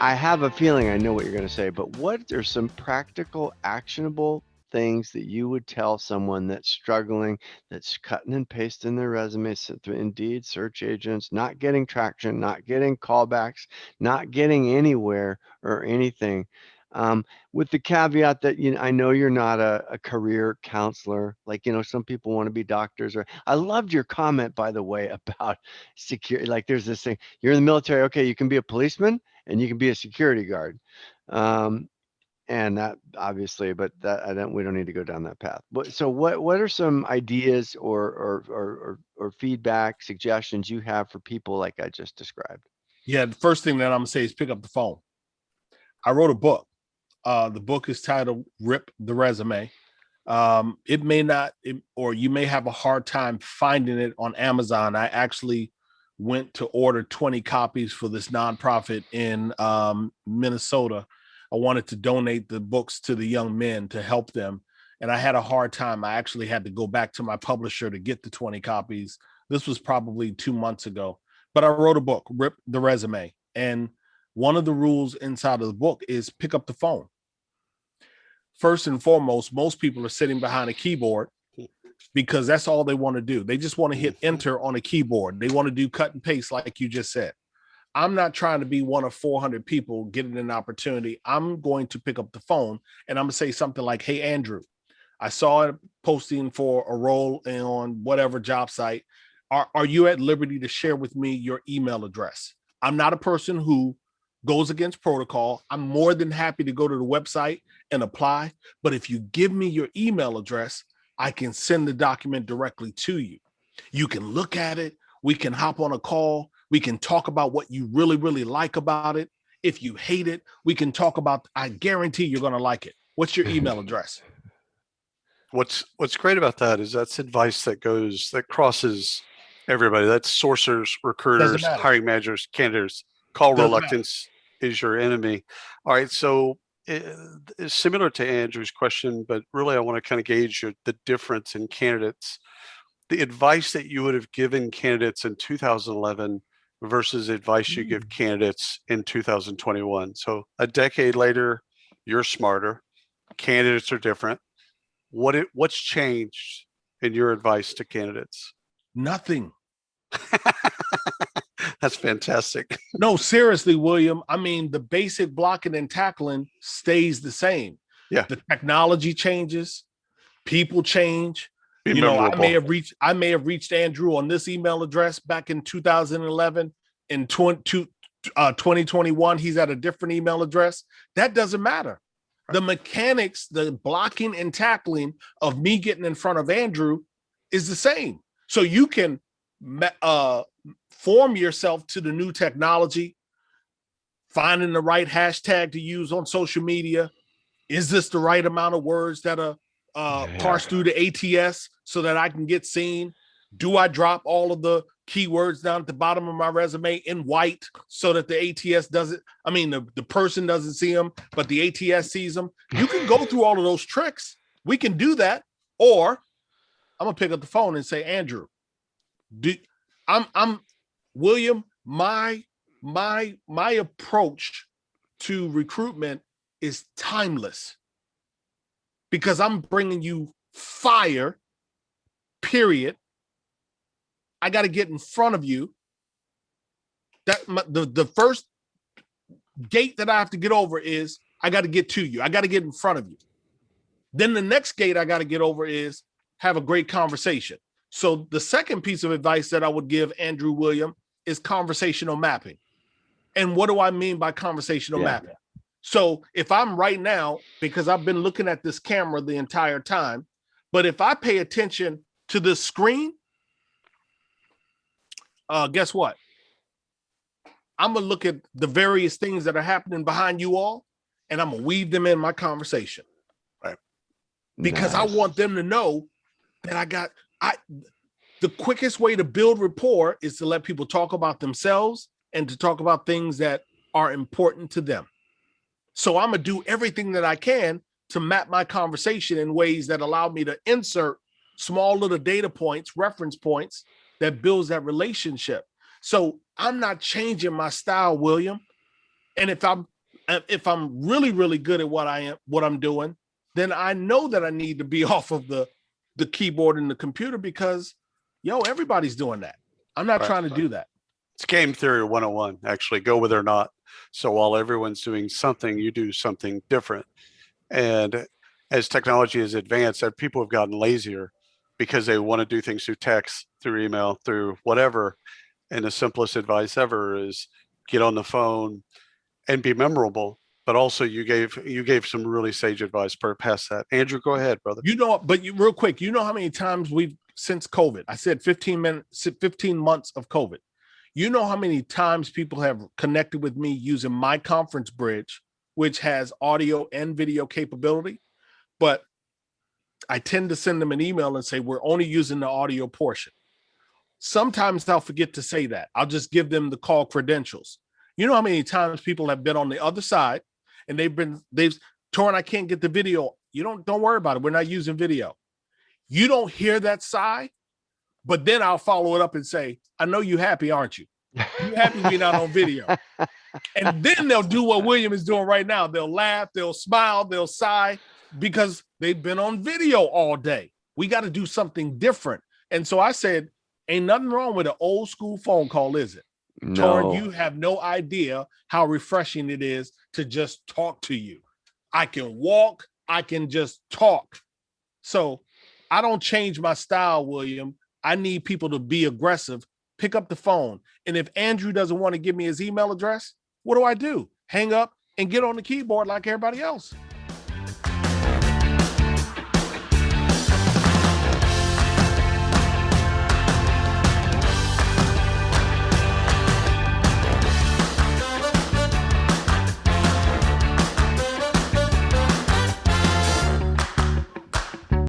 I have a feeling I know what you're going to say, but what are some practical, actionable things that you would tell someone that's struggling, that's cutting and pasting their resume through Indeed, search agents, not getting traction, not getting callbacks, not getting anywhere or anything? With the caveat that I know you're not a career counselor. Like, some people want to be doctors. Or I loved your comment, by the way, about security. Like, there's this thing: you're in the military, okay, you can be a policeman and you can be a security guard. Um, and that obviously, but that we don't need to go down that path. So what are some ideas or feedback suggestions you have for people like I just described? Yeah, the first thing that I'm gonna say is pick up the phone. I wrote a book. The book is titled "Rip the Resume." It may not, or you may have a hard time finding it on Amazon. I actually went to order 20 copies for this nonprofit in Minnesota. I wanted to donate the books to the young men to help them. And I had a hard time. I actually had to go back to my publisher to get the 20 copies. This was probably 2 months ago. But I wrote a book, Rip the Resume. And one of the rules inside of the book is pick up the phone. First and foremost, most people are sitting behind a keyboard because that's all they want to do. They just want to hit enter on a keyboard. They want to do cut and paste like you just said. I'm not trying to be one of 400 people getting an opportunity. I'm going to pick up the phone and I'm going to say something like, hey, Andrew, I saw a posting for a role on whatever job site. Are you at liberty to share with me your email address? I'm not a person who goes against protocol. I'm more than happy to go to the website and apply. But if you give me your email address, I can send the document directly to you. You can look at it. We can hop on a call. We can talk about what you really, really like about it. If you hate it, we can talk about, I guarantee you're going to like it. What's your email address? What's great about that is that's advice that crosses everybody. That's sourcers, recruiters, hiring managers, candidates. Call reluctance is your enemy. All right, so it's similar to Andrew's question, but really I want to kind of gauge the difference in candidates. The advice that you would have given candidates in 2011 versus advice you give candidates in 2021. So a decade later, you're smarter. Candidates are different. What's changed in your advice to candidates? Nothing. That's fantastic. No, seriously, William. I mean, the basic blocking and tackling stays the same. Yeah. The technology changes, people change. Be memorable. I may have reached Andrew on this email address back in 2011. In 2021, he's at a different email address. That doesn't matter. The mechanics, the blocking and tackling of me getting in front of Andrew is the same. So you can form yourself to the new technology, finding the right hashtag to use on social media. Is this the right amount of words that are parsed through the ATS so that I can get seen? Do I drop all of the keywords down at the bottom of my resume in white so that the ATS doesn't, the person doesn't see them, but the ATS sees them? You can go through all of those tricks. We can do that. Or I'm going to pick up the phone and say, Andrew, William, my approach to recruitment is timeless because I'm bringing you fire, period. I got to get in front of you. The first gate that I have to get over is I got to get to you. I got to get in front of you. Then the next gate I got to get over is have a great conversation. So the second piece of advice that I would give Andrew William is conversational mapping. And what do I mean by conversational mapping? So if I'm right now, because I've been looking at this camera the entire time, but if I pay attention to the screen, guess what? I'm going to look at the various things that are happening behind you all, and I'm going to weave them in my conversation. Right. Because I want them to know that the quickest way to build rapport is to let people talk about themselves and to talk about things that are important to them. So I'm going to do everything that I can to map my conversation in ways that allow me to insert small little data points, reference points that builds that relationship. So I'm not changing my style, William. And if I'm if I'm really, really good at what I'm doing, then I know that I need to be off of the keyboard and the computer because, everybody's doing that. I'm not trying to do that. It's game theory 101, actually, go with it or not. So while everyone's doing something, you do something different. And as technology has advanced, people have gotten lazier because they want to do things through text, through email, through whatever. And the simplest advice ever is get on the phone and be memorable. But also you gave some really sage advice past that. Andrew, go ahead, brother. Real quick, how many times since COVID, I said 15 months of COVID. You know how many times people have connected with me using my conference bridge, which has audio and video capability, but I tend to send them an email and say, we're only using the audio portion. Sometimes I'll forget to say that. I'll just give them the call credentials. You know how many times people have been on the other side and Torin, I can't get the video. Don't worry about it. We're not using video. You don't hear that sigh, but then I'll follow it up and say, I know you happy, aren't you? You happy we're not on video. And then they'll do what William is doing right now. They'll laugh, they'll smile, they'll sigh because they've been on video all day. We got to do something different. And so I said, ain't nothing wrong with an old school phone call, is it? No. Torin, you have no idea how refreshing it is to just talk to you. I can walk, I can just talk. So I don't change my style, William. I need people to be aggressive. Pick up the phone. And if Andrew doesn't want to give me his email address, what do? Hang up and get on the keyboard like everybody else.